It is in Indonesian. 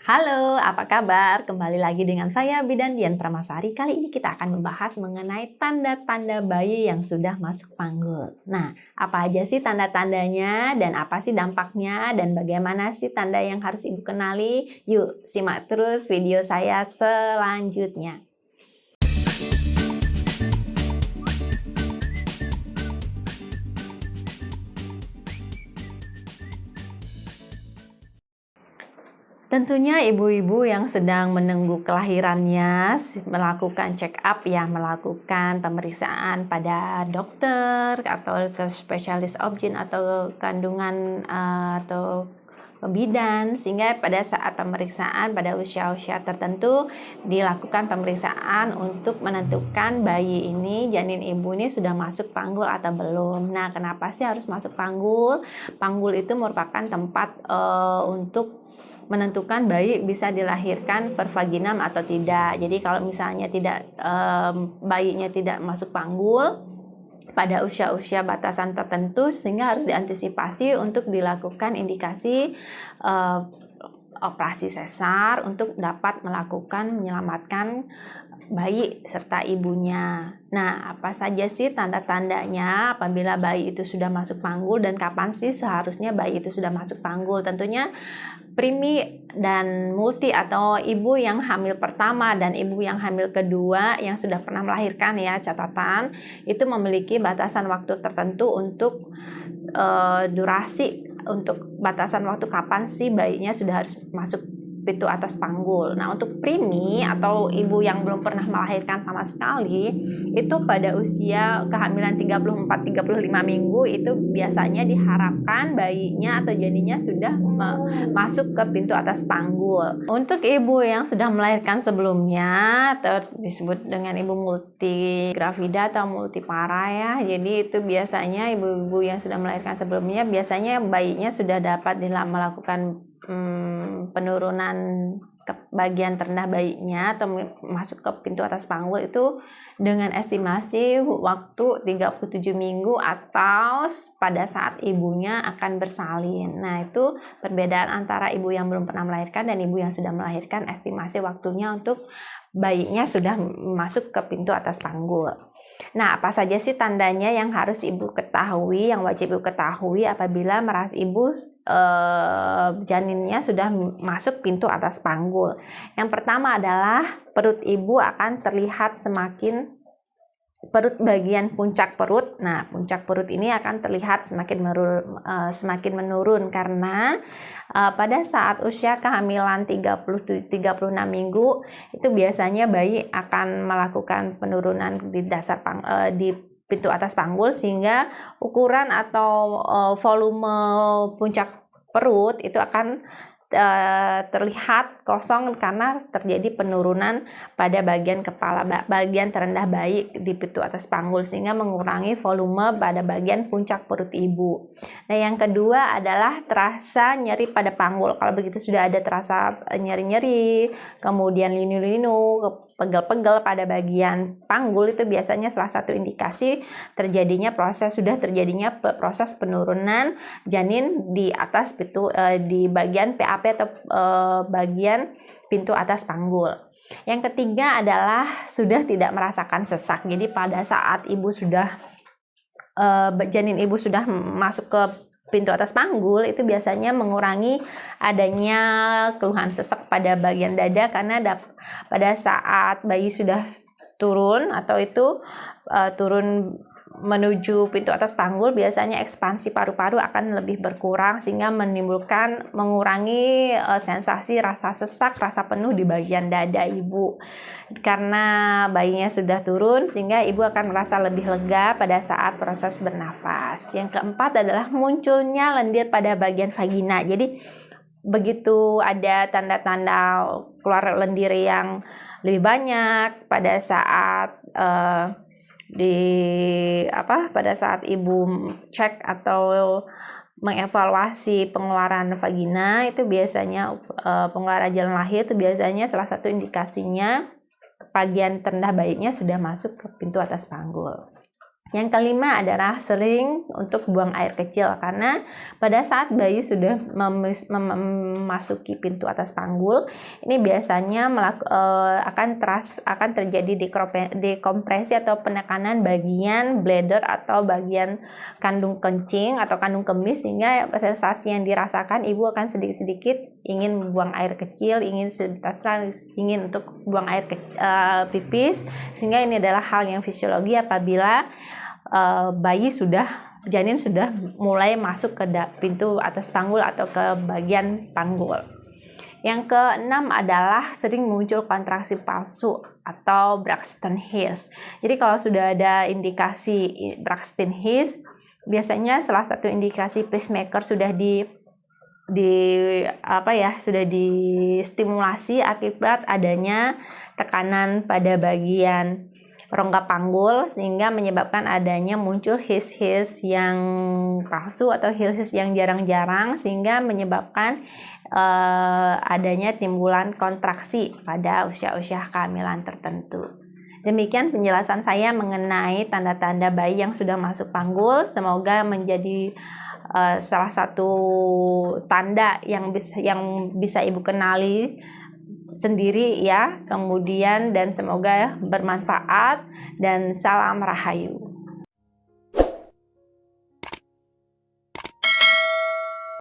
Halo, apa kabar? Kembali lagi dengan saya Bidan Dian Pramasari. Kali ini kita akan membahas mengenai tanda-tanda bayi yang sudah masuk panggul. Nah, apa aja sih tanda-tandanya dan apa sih dampaknya dan bagaimana sih tanda yang harus Ibu kenali? Yuk, simak terus video saya selanjutnya. Tentunya ibu-ibu yang sedang menunggu kelahirannya melakukan check up ya, melakukan pemeriksaan pada dokter atau ke spesialis obgyn atau kandungan atau bidan, sehingga pada saat pemeriksaan pada usia-usia tertentu dilakukan pemeriksaan untuk menentukan bayi ini, janin ibu ini sudah masuk panggul atau belum. Nah, kenapa sih harus masuk panggul? Panggul itu merupakan tempat untuk menentukan bayi bisa dilahirkan per vaginam atau tidak. Jadi kalau misalnya bayinya tidak masuk panggul pada usia-usia batasan tertentu, sehingga harus diantisipasi untuk dilakukan indikasi operasi sesar untuk dapat menyelamatkan bayi serta ibunya. Nah, apa saja sih tanda-tandanya apabila bayi itu sudah masuk panggul dan kapan sih seharusnya bayi itu sudah masuk panggul? Tentunya primi dan multi atau ibu yang hamil pertama dan ibu yang hamil kedua yang sudah pernah melahirkan ya, catatan itu memiliki batasan waktu tertentu untuk durasi, untuk batasan waktu kapan sih bayinya sudah harus masuk pintu atas panggul. Nah, untuk primi atau ibu yang belum pernah melahirkan sama sekali, itu pada usia kehamilan 34-35 minggu itu biasanya diharapkan bayinya atau janinnya sudah masuk ke pintu atas panggul. Untuk ibu yang sudah melahirkan sebelumnya atau disebut dengan ibu multigravida atau multipara ya. Jadi itu biasanya ibu-ibu yang sudah melahirkan sebelumnya biasanya bayinya sudah dapat melakukan penurunan ke bagian terendah bayinya atau masuk ke pintu atas panggul itu dengan estimasi waktu 37 minggu atau pada saat ibunya akan bersalin. Nah, itu perbedaan antara ibu yang belum pernah melahirkan dan ibu yang sudah melahirkan, estimasi waktunya untuk bayinya sudah masuk ke pintu atas panggul. Nah, apa saja sih tandanya yang harus ibu ketahui, yang wajib ibu ketahui apabila merasa ibu janinnya sudah masuk pintu atas panggul? Yang pertama adalah perut ibu akan terlihat bagian puncak perut. Nah, puncak perut ini akan terlihat semakin menurun karena pada saat usia kehamilan 36 minggu itu biasanya bayi akan melakukan penurunan di pintu atas panggul, sehingga ukuran atau volume puncak perut itu akan terlihat kosong karena terjadi penurunan pada bagian kepala, bagian terendah bayi di pintu atas panggul, sehingga mengurangi volume pada bagian puncak perut ibu. Nah, yang kedua adalah terasa nyeri pada panggul. Kalau begitu sudah ada terasa nyeri-nyeri, kemudian linu-linu, pegel-pegel pada bagian panggul, itu biasanya salah satu indikasi sudah terjadinya proses penurunan janin di atas di bagian PAP atau bagian pintu atas panggul. Yang ketiga adalah sudah tidak merasakan sesak. Jadi pada saat janin ibu sudah masuk ke pintu atas panggul, itu biasanya mengurangi adanya keluhan sesak pada bagian dada, karena pada saat bayi sudah turun atau turun menuju pintu atas panggul, biasanya ekspansi paru-paru akan lebih berkurang, sehingga mengurangi sensasi rasa sesak, rasa penuh di bagian dada ibu. Karena bayinya sudah turun, sehingga ibu akan merasa lebih lega pada saat proses bernafas. Yang keempat adalah munculnya lendir pada bagian vagina. Jadi begitu ada tanda-tanda keluar lendir yang lebih banyak pada saat pada saat ibu cek atau mengevaluasi pengeluaran vagina, itu biasanya pengeluaran jalan lahir itu biasanya salah satu indikasinya bagian terendah bayinya sudah masuk ke pintu atas panggul. Yang kelima adalah sering untuk buang air kecil, karena pada saat bayi sudah memasuki pintu atas panggul, ini biasanya akan terjadi dekompresi atau penekanan bagian bladder atau bagian kandung kencing atau kandung kemih, sehingga sensasi yang dirasakan ibu akan sedikit-sedikit ingin buang air kecil, ingin untuk buang air pipis, sehingga ini adalah hal yang fisiologi apabila janin sudah mulai masuk ke pintu atas panggul atau ke bagian panggul. Yang keenam adalah sering muncul kontraksi palsu atau Braxton Hicks. Jadi kalau sudah ada indikasi Braxton Hicks, biasanya salah satu indikasi pacemaker sudah sudah distimulasi akibat adanya tekanan pada bagian rongga panggul, sehingga menyebabkan adanya muncul his yang palsu atau his yang jarang-jarang, sehingga menyebabkan adanya timbulan kontraksi pada usia-usia kehamilan tertentu. Demikian penjelasan saya mengenai tanda-tanda bayi yang sudah masuk panggul. Semoga menjadi salah satu tanda yang bisa ibu kenali sendiri ya, kemudian dan semoga bermanfaat, dan salam rahayu.